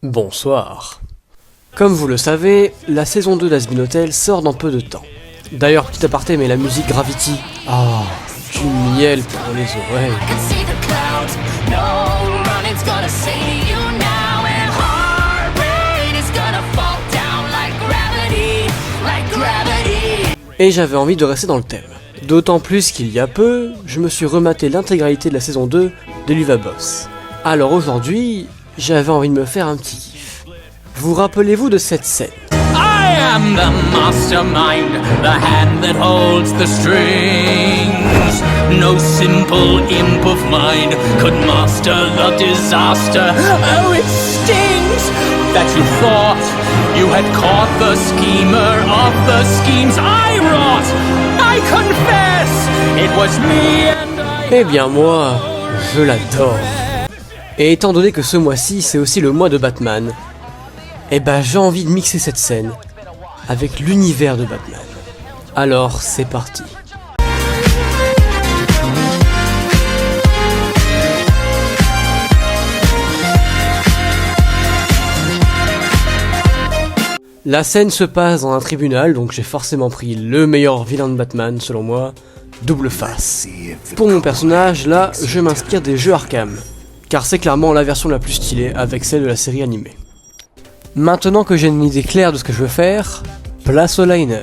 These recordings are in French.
Bonsoir. Comme vous le savez, la saison 2 d'Has Been Hotel sort dans peu de temps. D'ailleurs, petit aparté, mais la musique Gravity, du miel pour les oreilles. Et j'avais envie de rester dans le thème. D'autant plus qu'il y a peu, je me suis rematé l'intégralité de la saison 2 de l'Uva Boss. Alors aujourd'hui, j'avais envie de me faire un petit kiff. Vous rappelez-vous de cette scène? I am the mastermind, the hand that holds the strings. No simple imp of mine could master the disaster. Oh, it stings that you thought you had caught the schemer of the schemes I wrought. I confess, it was me and I... Eh bien moi, je l'adore. Et étant donné que ce mois-ci, c'est aussi le mois de Batman, j'ai envie de mixer cette scène avec l'univers de Batman. Alors, c'est parti. La scène se passe dans un tribunal, donc j'ai forcément pris le meilleur vilain de Batman, selon moi, Double Face. Pour mon personnage, là, je m'inspire des jeux Arkham, car c'est clairement la version la plus stylée avec celle de la série animée. Maintenant que j'ai une idée claire de ce que je veux faire, place au liner.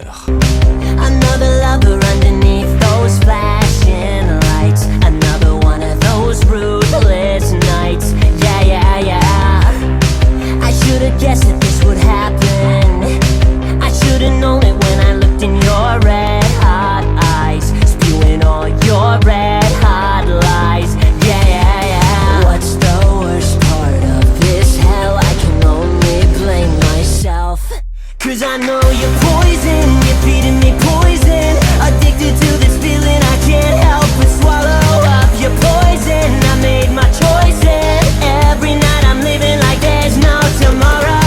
Cause I know you're poison, you're feeding me poison. Addicted to this feeling, I can't help but swallow up your poison. I made my choice and every night I'm living like there's no tomorrow.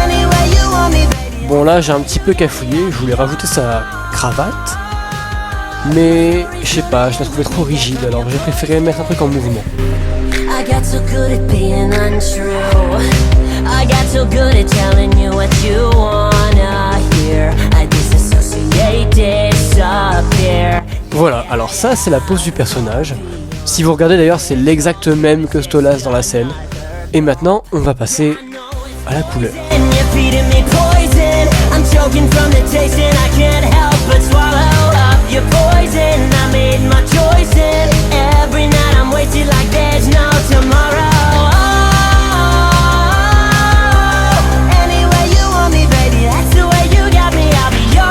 Anyway you want me, baby. Bon là j'ai un petit peu cafouillé, je voulais rajouter sa cravate. Mais je sais pas, je la trouvais trop rigide alors j'ai préféré mettre un truc en mouvement. I got so good at being untrue. I got so good at telling you what you wanna hear. I disassociate, disappear. Voilà, alors ça c'est la pose du personnage. Si vous regardez d'ailleurs c'est l'exact même que Stolas dans la scène. Et maintenant on va passer à la couleur. And you're feeding me poison. I'm choking from the taste and I can't help but swallow up your poison. I made my choice and every night I'm wasted like there's no tomorrow. Anyway you want me, baby, that's the way you got me, I'll be yours.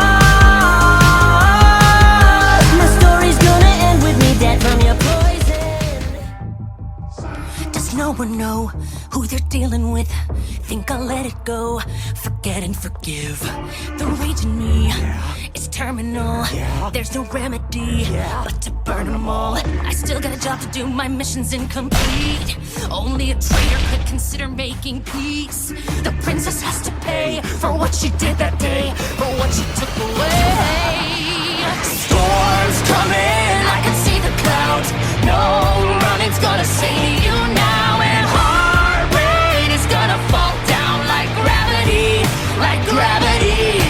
My story's gonna end with me dead from your poison. Does no one know who they're dealing with? Think I'll let it go, forget and forgive. The rage in me is terminal. There's no remedy but to burn them all. I still got a job to do, my mission's incomplete. Only a traitor could consider making peace. The princess has to pay for what she did that day, for what she took away. Storms coming, I can see the clouds. No running's gonna save you now, and heart rate is gonna fall down like gravity, like gravity.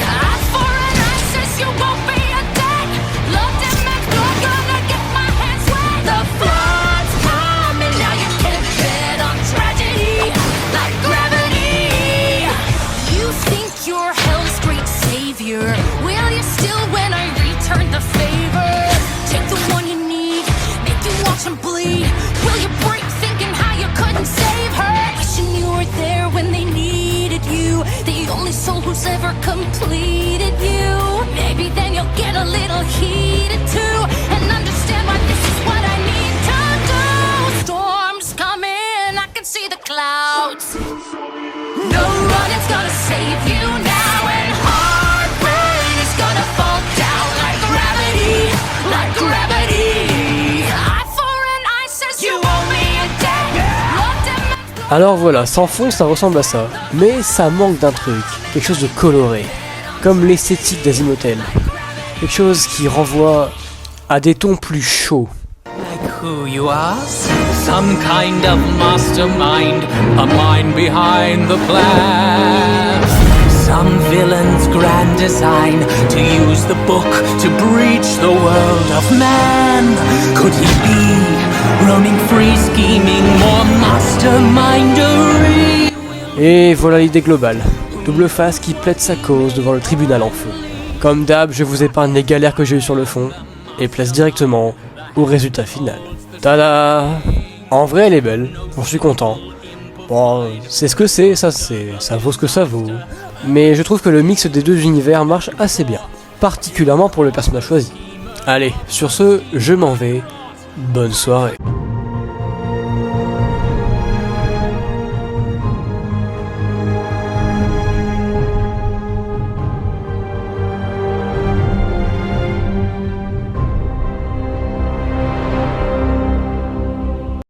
Eye for an eye says you won't be a dead. Loved and meant good, gonna get my hands wet. The flood's coming, now you can't bet on tragedy, like gravity. You think you're hell's great savior? Will you still when I return the favor? Take the one you need, make you watch him bleed. Will you break thinking how you couldn't save her? Wishing you were there when they needed you. The only soul who's ever completed you. Maybe then you'll get a little heated too, and understand why this is what I need to do. Storms coming, I can see the clouds. No running's gonna save you now, and heart rate is gonna fall down like gravity, like gravity. Eye for an eye says you owe me a debt. Loved and Alors voilà, sans fond ça ressemble à ça. Mais ça manque d'un truc, quelque chose de coloré. Comme l'esthétique d'Has Been Hotel. Quelque chose qui renvoie à des tons plus chauds. like who you ask? Some kind of mastermind, a mind behind the plan. Some villain's grand design to use the book to breach the world of man. Could he be roaming free, scheming more mastermindery? Et voilà l'idée globale. Double Face qui plaide sa cause devant le tribunal en feu. Comme d'hab, je vous épargne les galères que j'ai eues sur le fond et place directement au résultat final. Tada! En vrai, elle est belle, j'en suis content. Bon, c'est ce que c'est, ça vaut ce que ça vaut. Mais je trouve que le mix des deux univers marche assez bien, particulièrement pour le personnage choisi. Allez, sur ce, je m'en vais. Bonne soirée.